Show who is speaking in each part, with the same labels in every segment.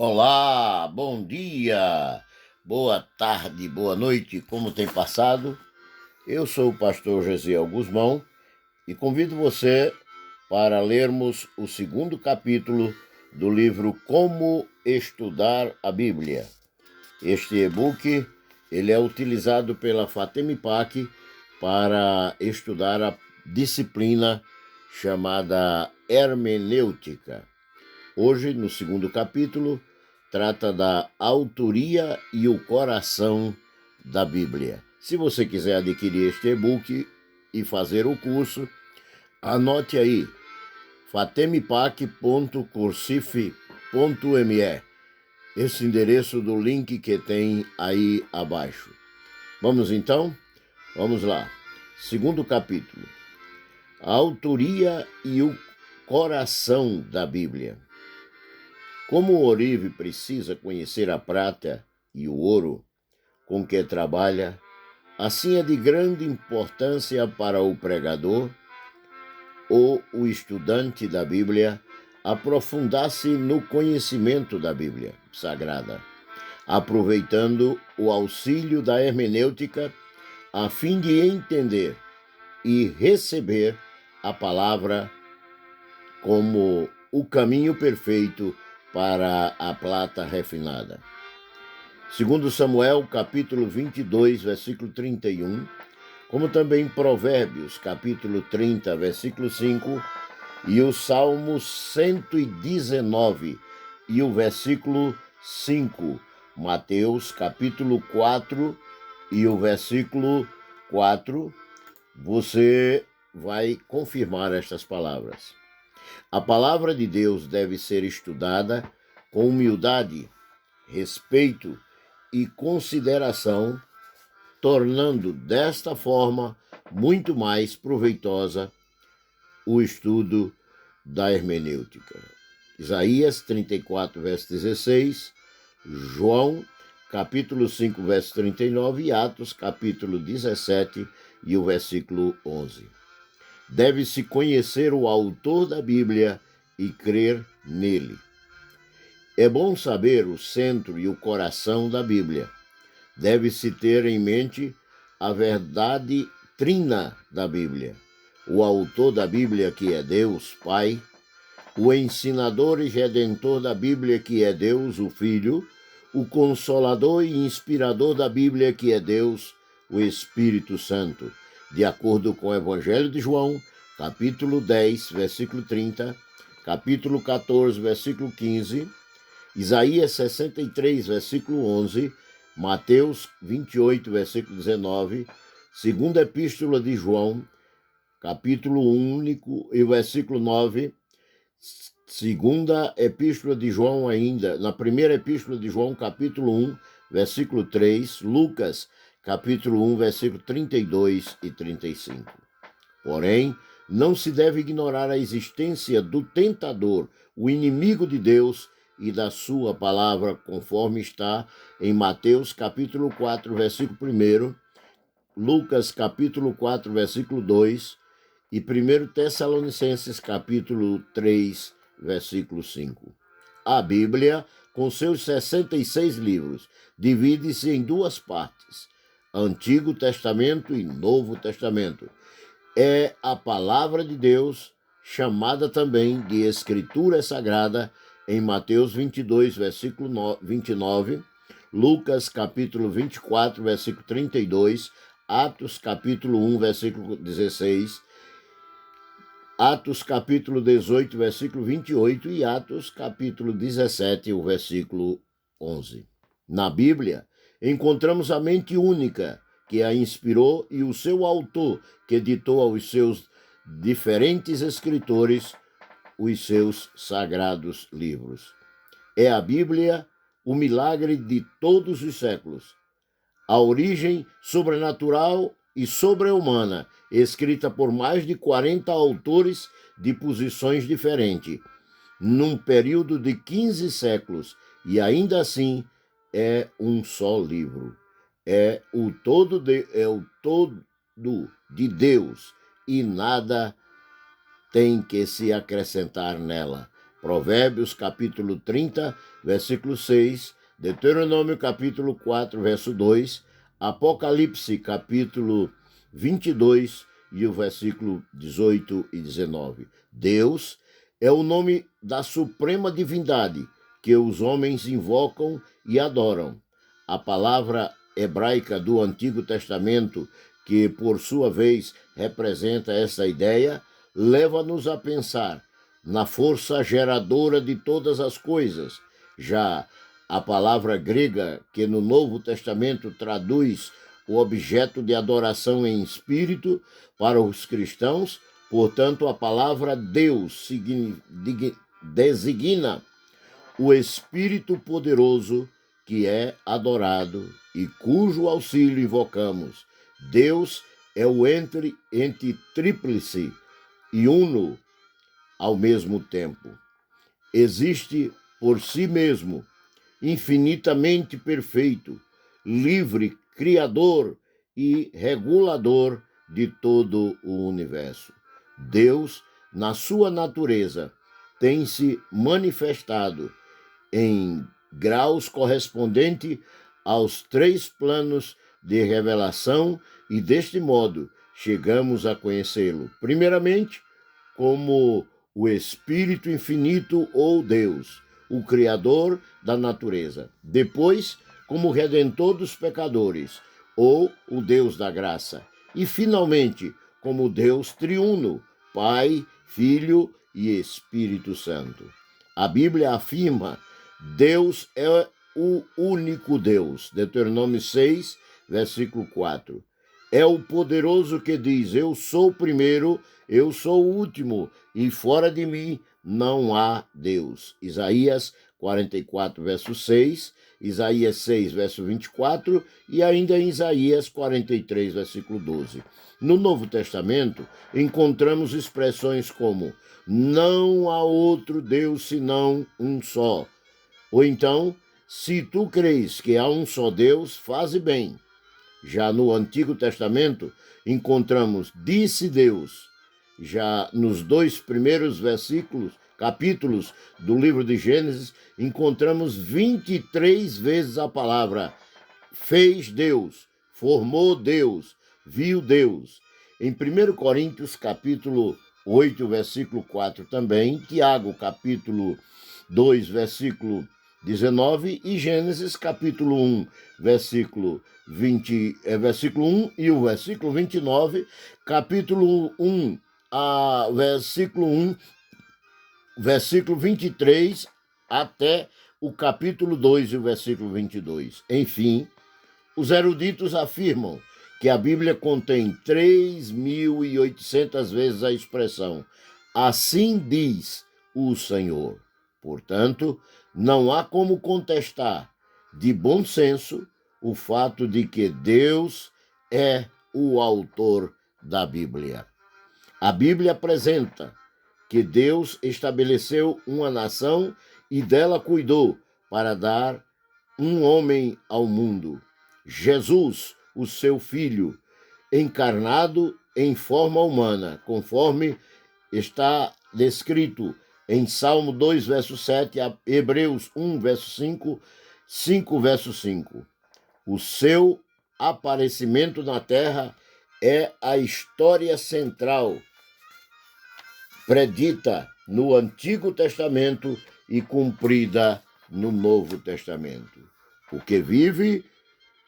Speaker 1: Olá, bom dia, boa tarde, boa noite, como tem passado? Eu sou o pastor Gesiel Guzmão e convido você para lermos o segundo capítulo do livro Como Estudar a Bíblia. Este e-book ele é utilizado pela FATEMIPAC para estudar a disciplina chamada hermenêutica. Hoje, no segundo capítulo, trata da autoria e o coração da Bíblia. Se você quiser adquirir este e-book e fazer o curso, anote aí fatemipac.cursife.me, esse endereço do link que tem aí abaixo. Vamos então? Vamos lá. Segundo capítulo. A autoria e o coração da Bíblia. Como o ourive precisa conhecer a prata e o ouro com que trabalha, assim é de grande importância para o pregador ou o estudante da Bíblia aprofundar-se no conhecimento da Bíblia Sagrada, aproveitando o auxílio da hermenêutica a fim de entender e receber a palavra como o caminho perfeito para a prata refinada. Segundo Samuel, capítulo 22, versículo 31, como também Provérbios, capítulo 30, versículo 5, e o Salmo 119, e o versículo 5, Mateus, capítulo 4, e o versículo 4, você vai confirmar estas palavras. A palavra de Deus deve ser estudada com humildade, respeito e consideração, tornando desta forma muito mais proveitosa o estudo da hermenêutica. Isaías 34, verso 16, João, capítulo 5, verso 39 e Atos, capítulo 17 e o versículo 11. Deve-se conhecer o autor da Bíblia e crer nele. É bom saber o centro e o coração da Bíblia. Deve-se ter em mente a verdade trina da Bíblia. O autor da Bíblia, que é Deus, Pai, o ensinador e redentor da Bíblia, que é Deus, o Filho, o consolador e inspirador da Bíblia, que é Deus, o Espírito Santo, de acordo com o Evangelho de João, capítulo 10, versículo 30, capítulo 14, versículo 15, Isaías 63, versículo 11, Mateus 28, versículo 19, segunda epístola de João, capítulo único e versículo 9, segunda epístola de João ainda, na primeira epístola de João, capítulo 1, versículo 3, Lucas, capítulo 1, versículo 32 e 35. Porém, não se deve ignorar a existência do tentador, o inimigo de Deus e da sua palavra, conforme está em Mateus, capítulo 4, versículo 1, Lucas, capítulo 4, versículo 2 e 1 Tessalonicenses, capítulo 3, versículo 5. A Bíblia, com seus 66 livros, divide-se em duas partes, Antigo Testamento e Novo Testamento. É a palavra de Deus, chamada também de Escritura Sagrada, em Mateus 22, versículo 29, Lucas, capítulo 24, versículo 32, Atos, capítulo 1, versículo 16, Atos, capítulo 18, versículo 28 e Atos, capítulo 17, o versículo 11. Na Bíblia, encontramos a mente única que a inspirou e o seu autor que ditou aos seus diferentes escritores os seus sagrados livros. É a Bíblia o milagre de todos os séculos, a origem sobrenatural e sobre-humana, escrita por mais de 40 autores de posições diferentes, num período de 15 séculos, e ainda assim é um só livro. É o todo de Deus e nada tem que se acrescentar nela. Provérbios capítulo 30, versículo 6, Deuteronômio capítulo 4, verso 2, Apocalipse capítulo 22 e o versículo 18 e 19. Deus é o nome da suprema divindade que os homens invocam e adoram. A palavra hebraica do Antigo Testamento, que por sua vez representa essa ideia, leva-nos a pensar na força geradora de todas as coisas. Já a palavra grega, que no Novo Testamento traduz o objeto de adoração em espírito para os cristãos, portanto, a palavra Deus designa o Espírito poderoso que é adorado e cujo auxílio invocamos. Deus é o ente tríplice e uno ao mesmo tempo. Existe por si mesmo, infinitamente perfeito, livre, criador e regulador de todo o universo. Deus, na sua natureza, tem se manifestado em graus correspondentes aos 3 planos de revelação e, deste modo, chegamos a conhecê-lo. Primeiramente, como o Espírito Infinito ou Deus, o Criador da natureza. Depois, como Redentor dos pecadores, ou o Deus da graça. E, finalmente, como Deus triuno, Pai, Filho e Espírito Santo. A Bíblia afirma: Deus é o único Deus. Deuteronômio 6, versículo 4. É o poderoso que diz: eu sou o primeiro, eu sou o último, e fora de mim não há Deus. Isaías 44, verso 6, Isaías 6, verso 24, e ainda em Isaías 43, versículo 12. No Novo Testamento, encontramos expressões como: não há outro Deus senão um só. Ou então, se tu crês que há um só Deus, faze bem. Já no Antigo Testamento, encontramos disse Deus. Já nos 2 primeiros capítulos do livro de Gênesis, encontramos 23 vezes a palavra fez Deus, formou Deus, viu Deus. Em 1 Coríntios, capítulo 8, versículo 4 também, Tiago, capítulo 2, versículo 19 e Gênesis, capítulo 1, versículo 1 e o versículo 29, capítulo 1, versículo 1, versículo 23 até o capítulo 2 e o versículo 22. Enfim, os eruditos afirmam que a Bíblia contém 3.800 vezes a expressão assim diz o Senhor. Portanto, não há como contestar de bom senso o fato de que Deus é o autor da Bíblia. A Bíblia apresenta que Deus estabeleceu uma nação e dela cuidou para dar um homem ao mundo, Jesus, o seu Filho, encarnado em forma humana, conforme está descrito em Salmo 2, verso 7, a Hebreus 1, verso 5, 5, verso 5. O seu aparecimento na terra é a história central, predita no Antigo Testamento e cumprida no Novo Testamento. O que vive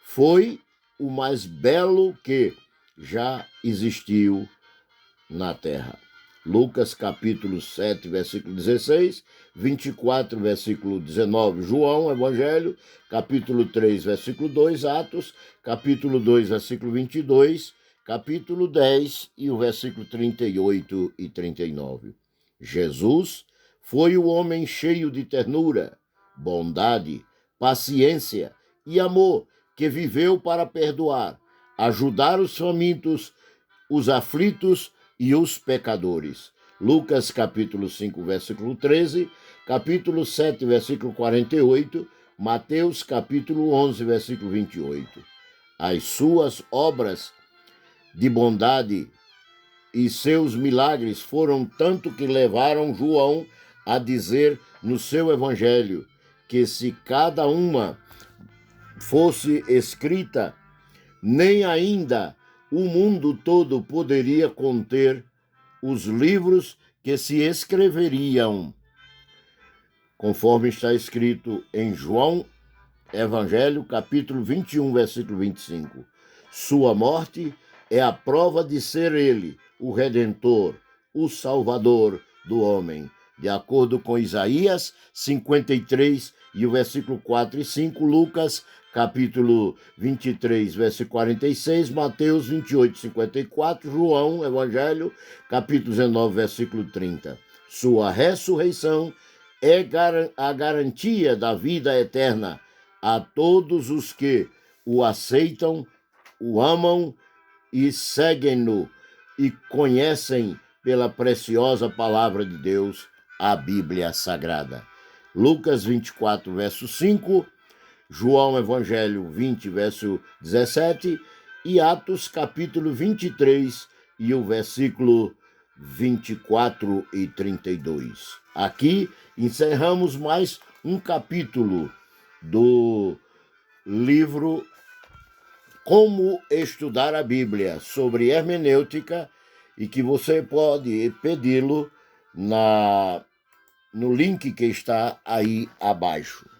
Speaker 1: foi o mais belo que já existiu na terra. Lucas capítulo 7, versículo 16, 24, versículo 19, João, Evangelho, capítulo 3, versículo 2, Atos, capítulo 2, versículo 22, capítulo 10 e o versículo 38 e 39. Jesus foi o homem cheio de ternura, bondade, paciência e amor, que viveu para perdoar, ajudar os famintos, os aflitos e os pecadores. Lucas capítulo 5, versículo 13, capítulo 7, versículo 48, Mateus capítulo 11, versículo 28. As suas obras de bondade e seus milagres foram tanto que levaram João a dizer no seu evangelho que se cada uma fosse escrita, nem ainda o mundo todo poderia conter os livros que se escreveriam, conforme está escrito em João Evangelho, capítulo 21, versículo 25. Sua morte é a prova de ser ele, o Redentor, o Salvador do homem, de acordo com Isaías 53 e o versículo 4 e 5, Lucas capítulo 23, versículo 46, Mateus 28, 54, João Evangelho, capítulo 19, versículo 30. Sua ressurreição é a garantia da vida eterna a todos os que o aceitam, o amam e seguem-no e conhecem pela preciosa palavra de Deus, a Bíblia Sagrada. Lucas 24, verso 5, João Evangelho 20, verso 17 e Atos capítulo 23 e o versículo 24 e 32. Aqui encerramos mais um capítulo do livro Como Estudar a Bíblia, sobre hermenêutica, e que você pode pedi-lo no link que está aí abaixo.